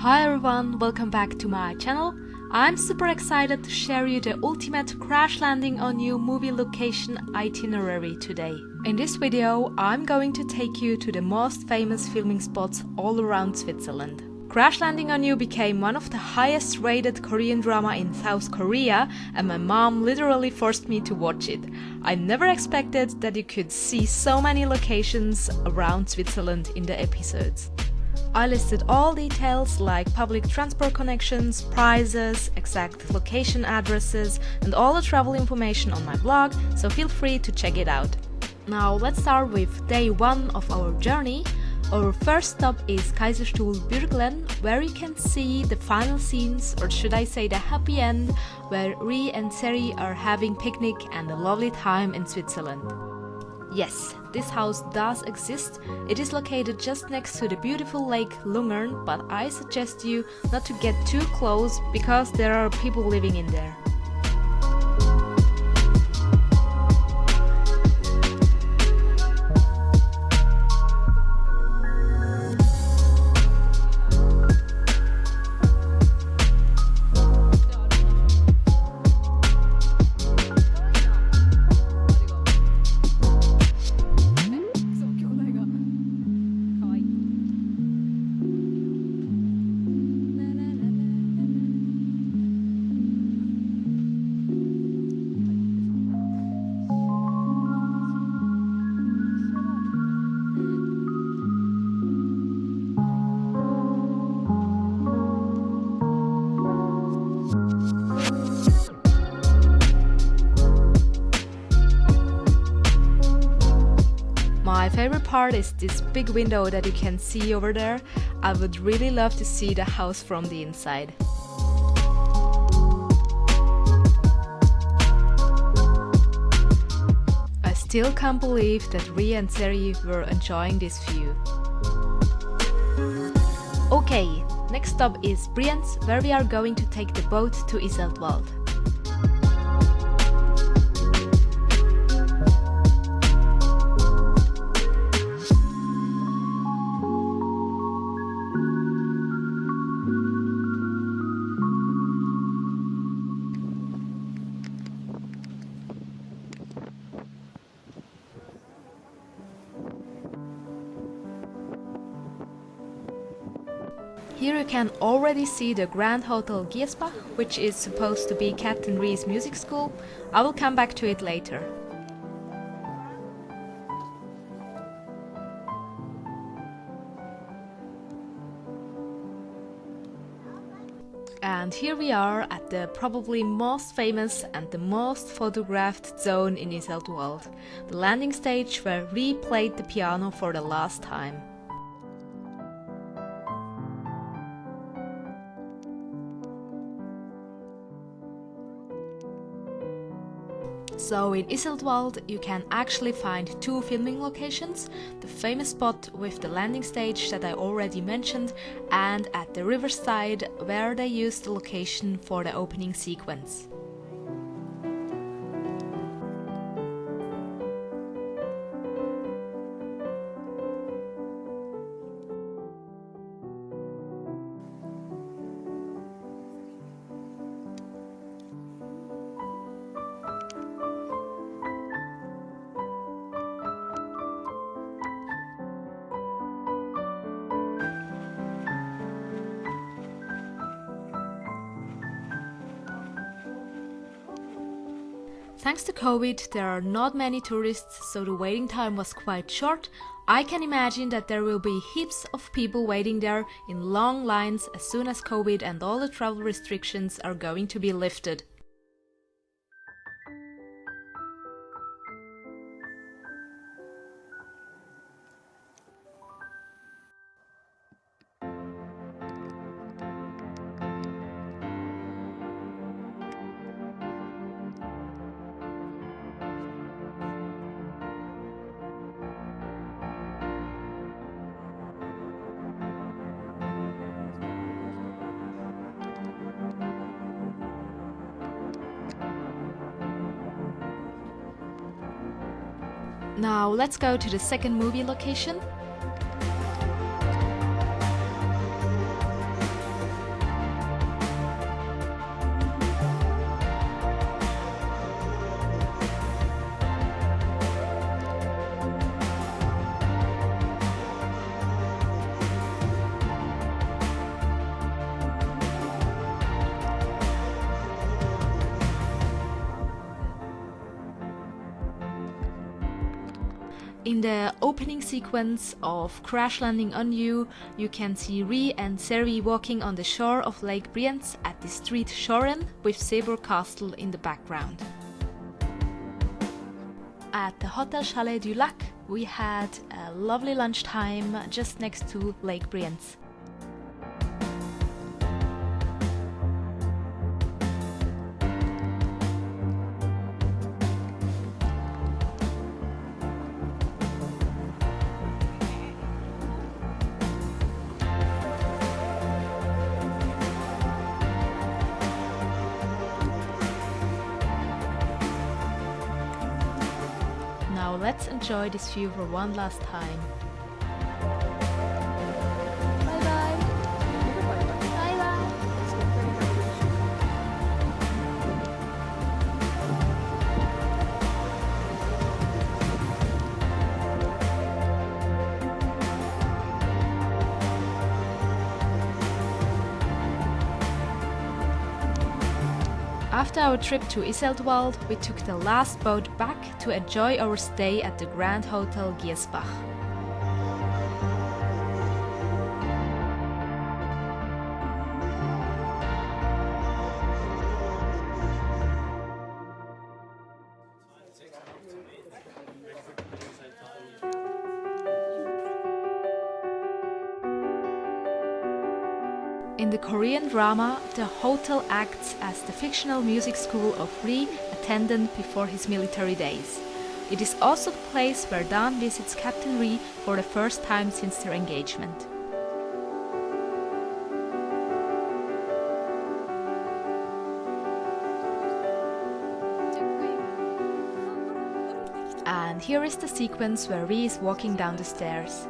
Hi everyone, welcome back to my channel. I'm super excited to share you the ultimate crash landing on you movie location itinerary today. In this video, I'm going to take you to the most famous filming spots all around Switzerland. Crash Landing on You became one of the highest rated Korean drama in South Korea, and my mom literally forced me to watch it. I never expected that you could see so many locations around Switzerland in the episodes. I listed all details like public transport connections, prices, exact location addresses, and all the travel information on my blog, so feel free to check it out. Now let's start with day 1 of our journey. Our first stop is Kaiserstuhl Bürglern, where you can see the final scenes, or should I say the happy end, where Ri and Seri are having picnic and a lovely time in Switzerland. Yes, this house does exist. It is located just next to the beautiful lake Lungern, but I suggest you not to get too close because there are people living in there. My favorite part is this big window that you can see over there. I would really love to see the house from the inside. I still can't believe that Ri and Seri were enjoying this view. Okay, next stop is Brienz, where we are going to take the boat to Iseltwald. Here you can already see the Grandhotel Giessbach, which is supposed to be Captain Ri's music school. I will come back to it later. And here we are at the probably most famous and the most photographed zone in Iseltwald, the landing stage where Ri played the piano for the last time. So in Iseltwald you can actually find 2 filming locations, the famous spot with the landing stage that I already mentioned, and at the riverside where they used the location for the opening sequence. Thanks to COVID, there are not many tourists, so the waiting time was quite short. I can imagine that there will be heaps of people waiting there in long lines as soon as COVID and all the travel restrictions are going to be lifted. Now let's go to the second movie location. In the opening sequence of Crash Landing on You, you can see Ree and Seri walking on the shore of Lake Brienz at the street Schoren with Seeburg Castle in the background. At the Hotel Chalet du Lac, we had a lovely lunchtime just next to Lake Brienz. Now let's enjoy this view for one last time. Bye bye! Bye bye! After our trip to Iseltwald, we took the last boat back to enjoy our stay at the Grandhotel Giessbach. In the Korean drama, the hotel acts as the fictional music school of Ree attended before his military days. It is also the place where Dan visits Captain Ree for the first time since their engagement. And here is the sequence where Ree is walking down the stairs.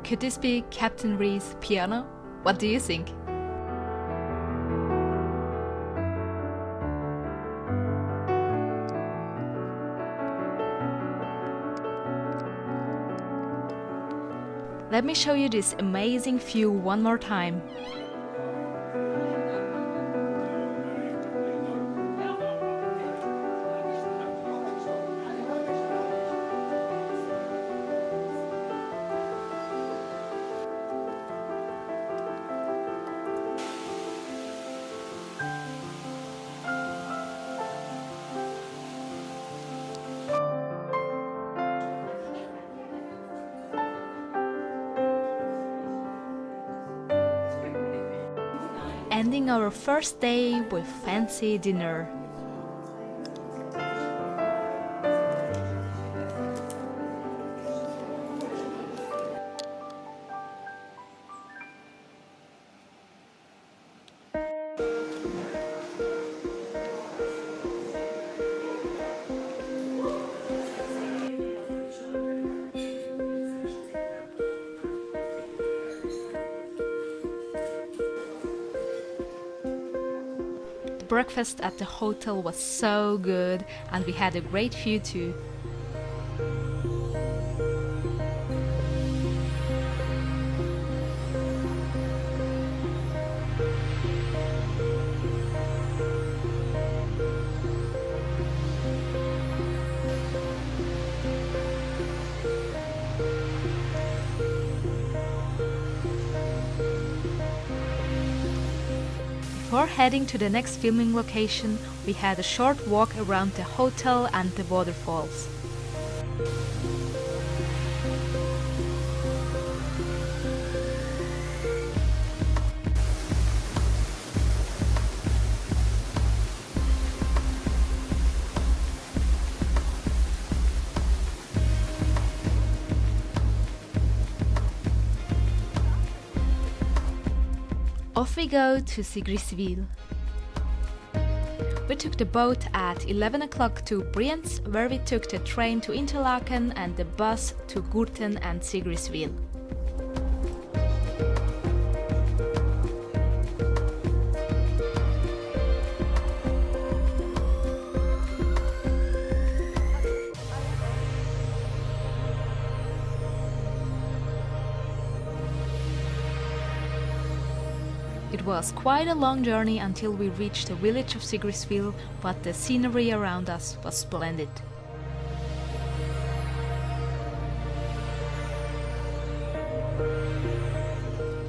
Could this be Captain Ree's piano? What do you think? Let me show you this amazing view one more time. Ending our first day with fancy dinner. Breakfast at the hotel was so good and we had a great view too. Before heading to the next filming location, we had a short walk around the hotel and the waterfalls. Off we go to Sigriswil. We took the boat at 11 o'clock to Brienz, where we took the train to Interlaken and the bus to Gurten and Sigriswil. It was quite a long journey until we reached the village of Sigriswil, but the scenery around us was splendid.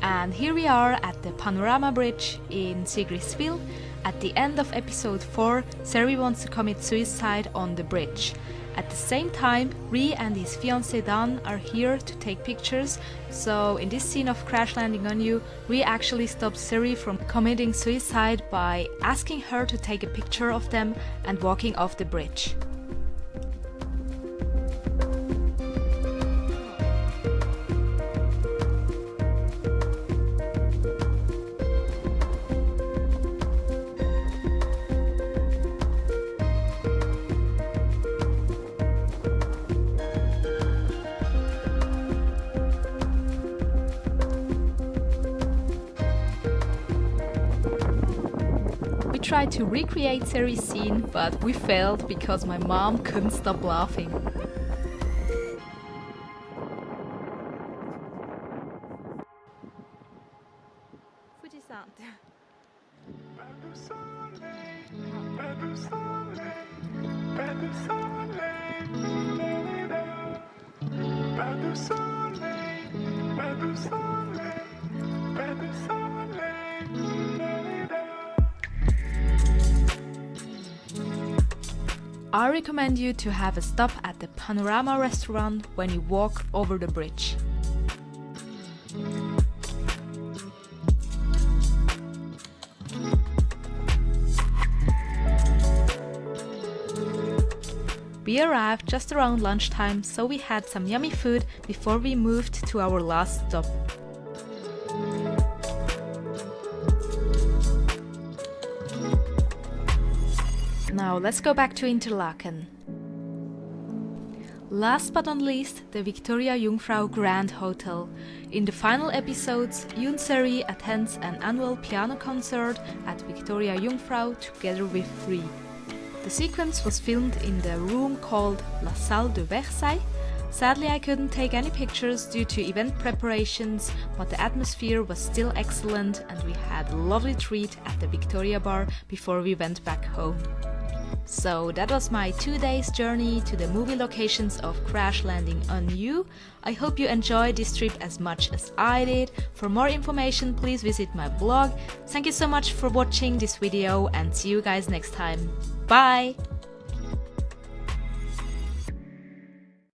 And here we are at the Panorama Bridge in Sigriswil. At the end of episode 4, Seri wants to commit suicide on the bridge. At the same time, Ree and his fiancée Dan are here to take pictures, so in this scene of Crash Landing on You, Ree actually stops Seri from committing suicide by asking her to take a picture of them and walking off the bridge. We tried to recreate Seri's scene, but we failed because my mom couldn't stop laughing. I recommend you to have a stop at the Panorama restaurant when you walk over the bridge. We arrived just around lunchtime, so we had some yummy food before we moved to our last stop. Now let's go back to Interlaken. Last but not least, the Victoria-Jungfrau Grand Hotel. In the final episodes, Yoon Seri attends an annual piano concert at Victoria-Jungfrau together with Ree. The sequence was filmed in the room called La Salle de Versailles. Sadly, I couldn't take any pictures due to event preparations, but the atmosphere was still excellent and we had a lovely treat at the Victoria Bar before we went back home. So that was my 2 days journey to the movie locations of Crash Landing on You. I hope you enjoyed this trip as much as I did. For more information, please visit my blog. Thank you so much for watching this video and see you guys next time. Bye!